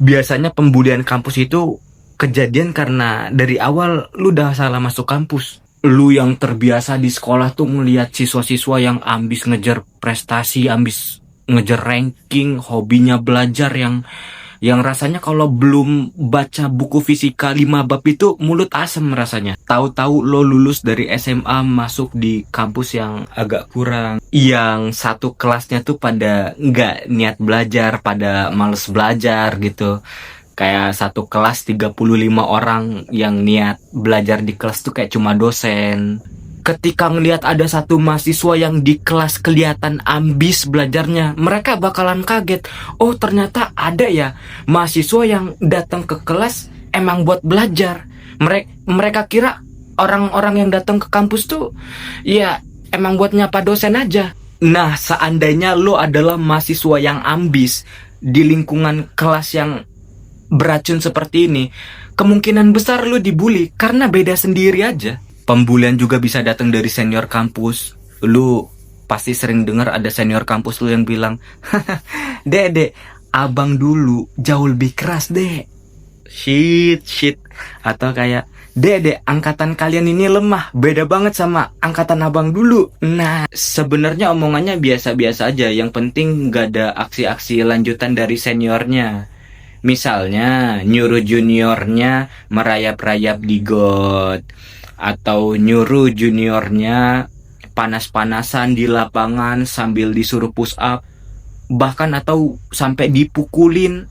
Biasanya pembulian kampus itu kejadian karena dari awal lu udah salah masuk kampus. Lu yang terbiasa di sekolah tuh ngelihat siswa-siswa yang ambis ngejar prestasi, ambis ngejar ranking, hobinya belajar yang rasanya kalau belum baca buku fisika 5 bab itu mulut asem rasanya. Tahu-tahu lo lulus dari SMA masuk di kampus yang agak kurang. Yang satu kelasnya tuh pada nggak niat belajar, pada males belajar gitu. Kayak satu kelas 35 orang yang niat belajar di kelas tuh kayak cuma dosen. Ketika ngelihat ada satu mahasiswa yang di kelas kelihatan ambis belajarnya, mereka bakalan kaget. Oh, ternyata ada ya mahasiswa yang datang ke kelas emang buat belajar. Mereka kira orang-orang yang datang ke kampus tuh ya emang buat nyapa dosen aja. Nah, seandainya lo adalah mahasiswa yang ambis di lingkungan kelas yang beracun seperti ini, kemungkinan besar lu dibully karena beda sendiri aja. Pembulian juga bisa datang dari senior kampus. Lu pasti sering dengar ada senior kampus lu yang bilang, dek, abang dulu jauh lebih keras, dek. Shit. Atau kayak, dek, angkatan kalian ini lemah, beda banget sama angkatan abang dulu. Nah, sebenarnya omongannya biasa-biasa aja. Yang penting gak ada aksi-aksi lanjutan dari seniornya. Misalnya nyuruh juniornya merayap-rayap di got, atau nyuruh juniornya panas-panasan di lapangan sambil disuruh push up, bahkan atau sampai dipukulin.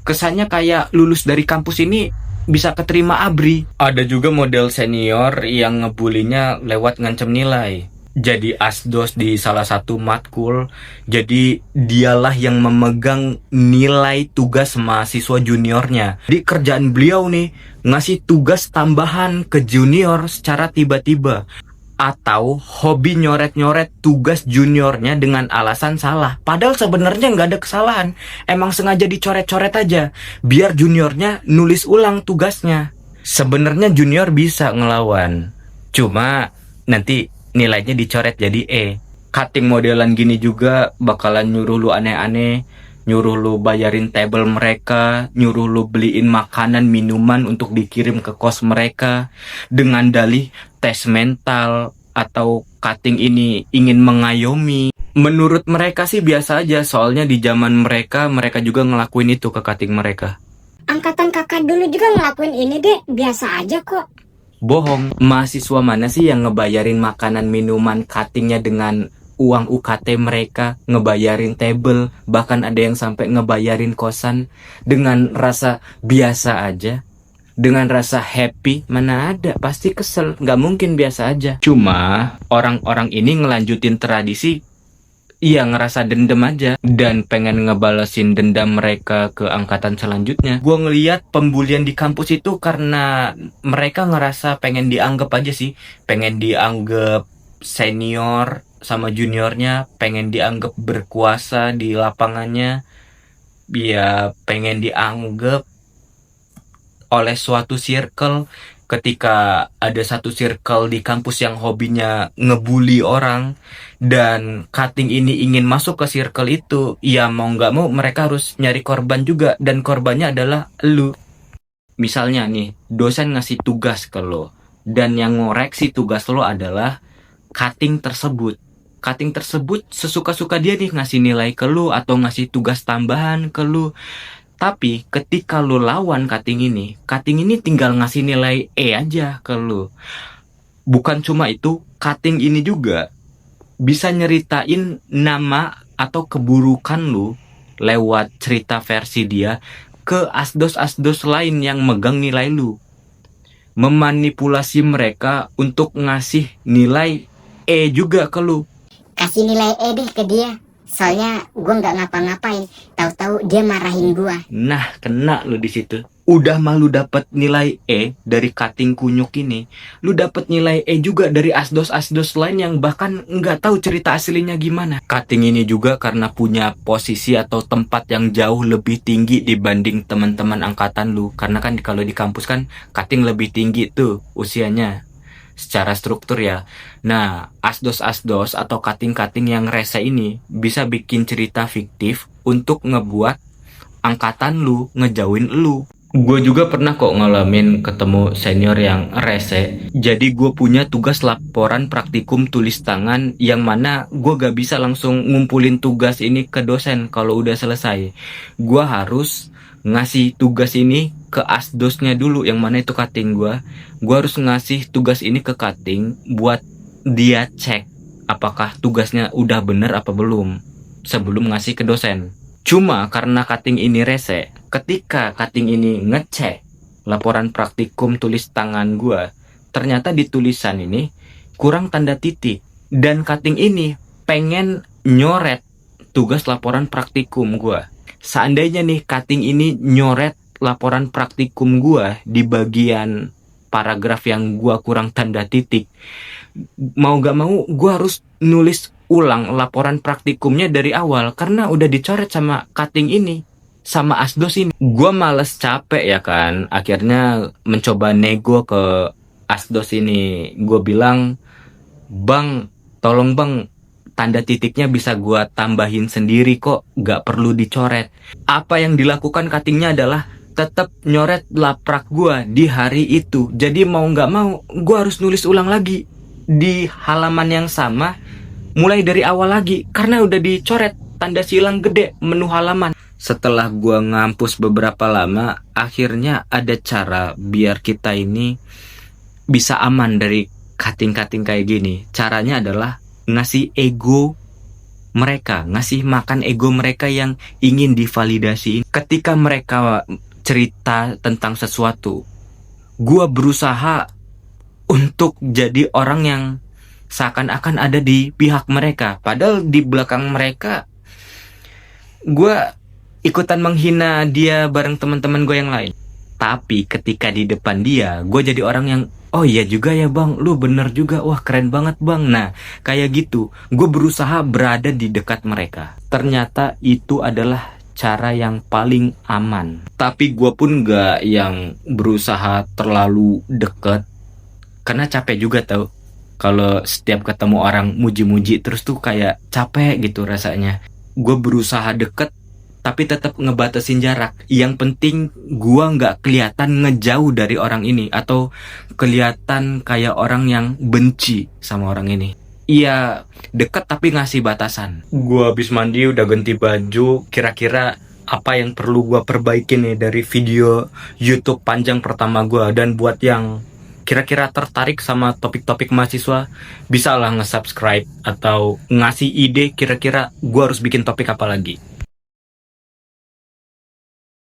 Kesannya kayak lulus dari kampus ini bisa keterima ABRI. Ada juga model senior yang ngebulinya lewat ngancem nilai. Jadi asdos di salah satu matkul, jadi dialah yang memegang nilai tugas mahasiswa juniornya. Jadi kerjaan beliau nih ngasih tugas tambahan ke junior secara tiba-tiba, atau hobi nyoret-nyoret tugas juniornya dengan alasan salah. Padahal sebenarnya nggak ada kesalahan, emang sengaja dicoret-coret aja biar juniornya nulis ulang tugasnya. Sebenarnya junior bisa ngelawan, cuma nanti nilainya dicoret jadi E. Cutting modelan gini juga bakalan nyuruh lu aneh-aneh, nyuruh lu bayarin table mereka, nyuruh lu beliin makanan minuman untuk dikirim ke kos mereka dengan dalih tes mental, atau cutting ini ingin mengayomi. Menurut mereka sih biasa aja, soalnya di zaman mereka juga ngelakuin itu ke cutting mereka. Angkatan kakak dulu juga ngelakuin ini, dek, biasa aja kok. Bohong, mahasiswa mana sih yang ngebayarin makanan minuman cuttingnya dengan uang UKT mereka, ngebayarin table, bahkan ada yang sampai ngebayarin kosan dengan rasa biasa aja, dengan rasa happy. Mana ada, pasti kesel, nggak mungkin biasa aja. Cuma orang-orang ini ngelanjutin tradisi, iya ngerasa dendam aja dan pengen ngebalesin dendam mereka ke angkatan selanjutnya. Gua ngeliat pembulian di kampus itu karena mereka ngerasa pengen dianggap aja sih, pengen dianggap senior sama juniornya, pengen dianggap berkuasa di lapangannya, ya pengen dianggap oleh suatu circle. Ketika ada satu circle di kampus yang hobinya ngebully orang, dan cutting ini ingin masuk ke circle itu, ya mau nggak mau mereka harus nyari korban juga, dan korbannya adalah lu. Misalnya nih, dosen ngasih tugas ke lo, dan yang ngoreksi tugas lo adalah cutting tersebut. Cutting tersebut sesuka-suka dia nih ngasih nilai ke lu atau ngasih tugas tambahan ke lu. Tapi ketika lu lawan cutting ini tinggal ngasih nilai E aja ke lu. Bukan cuma itu, cutting ini juga bisa nyeritain nama atau keburukan lu lewat cerita versi dia ke asdos-asdos lain yang megang nilai lu. Memanipulasi mereka untuk ngasih nilai E juga ke lu. Kasih nilai E deh ke dia. Soalnya gue nggak ngapa-ngapain, tahu-tahu dia marahin gue. Nah, kena lu di situ. Udah malu dapet nilai E dari cutting kunyuk ini, lu dapet nilai E juga dari asdos-asdos lain yang bahkan nggak tahu cerita aslinya gimana. Cutting ini juga karena punya posisi atau tempat yang jauh lebih tinggi dibanding teman-teman angkatan lu. Karena kan kalau di kampus kan cutting lebih tinggi tuh usianya secara struktur ya. Nah, asdos-asdos atau cutting-cutting yang rese ini bisa bikin cerita fiktif untuk ngebuat angkatan lu ngejauhin lu. Gue juga pernah kok ngalamin ketemu senior yang rese. Jadi gue punya tugas laporan praktikum tulis tangan yang mana gue gak bisa langsung ngumpulin tugas ini ke dosen kalau udah selesai. Gue harus ngasih tugas ini ke asdosnya dulu, yang mana itu cutting gue. Gue harus ngasih tugas ini ke cutting buat dia cek apakah tugasnya udah bener apa belum sebelum ngasih ke dosen. Cuma karena cutting ini rese, ketika cutting ini ngecek laporan praktikum tulis tangan gua, ternyata di tulisan ini kurang tanda titik. Dan cutting ini pengen nyoret tugas laporan praktikum gua. Seandainya nih cutting ini nyoret laporan praktikum gua di bagian paragraf yang gua kurang tanda titik, mau gak mau gua harus nulis ulang laporan praktikumnya dari awal karena udah dicoret sama cutting ini, sama asdos ini. Gua males capek ya kan, akhirnya mencoba nego ke asdos ini. Gue bilang, "Bang, tolong bang, tanda titiknya bisa gua tambahin sendiri kok, gak perlu dicoret." Apa yang dilakukan cuttingnya adalah tetap nyoret laprak gua di hari itu. Jadi mau gak mau gua harus nulis ulang lagi di halaman yang sama, mulai dari awal lagi karena udah dicoret tanda silang gede menu halaman. Setelah gua ngampus beberapa lama, akhirnya ada cara biar kita ini bisa aman dari cutting-cutting kayak gini. Caranya adalah ngasih ego mereka, ngasih makan ego mereka yang ingin divalidasi. Ketika mereka cerita tentang sesuatu, gua berusaha untuk jadi orang yang seakan-akan ada di pihak mereka, padahal di belakang mereka gue ikutan menghina dia bareng teman-teman gue yang lain. Tapi ketika di depan dia, gue jadi orang yang, oh iya juga ya bang, lu bener juga, wah keren banget bang. Nah kayak gitu, gue berusaha berada di dekat mereka. Ternyata itu adalah cara yang paling aman. Tapi gue pun gak yang berusaha terlalu deket, karena capek juga tau. Kalau setiap ketemu orang muji-muji terus tuh kayak capek gitu rasanya. Gue berusaha deket tapi tetap ngebatasin jarak. Yang penting gue gak kelihatan ngejauh dari orang ini atau kelihatan kayak orang yang benci sama orang ini. Iya deket tapi ngasih batasan. Gue habis mandi udah ganti baju. Kira-kira apa yang perlu gue perbaiki nih dari video YouTube panjang pertama gue. Dan buat yang kira-kira tertarik sama topik-topik mahasiswa, bisa lah nge-subscribe atau ngasih ide kira-kira gue harus bikin topik apa lagi.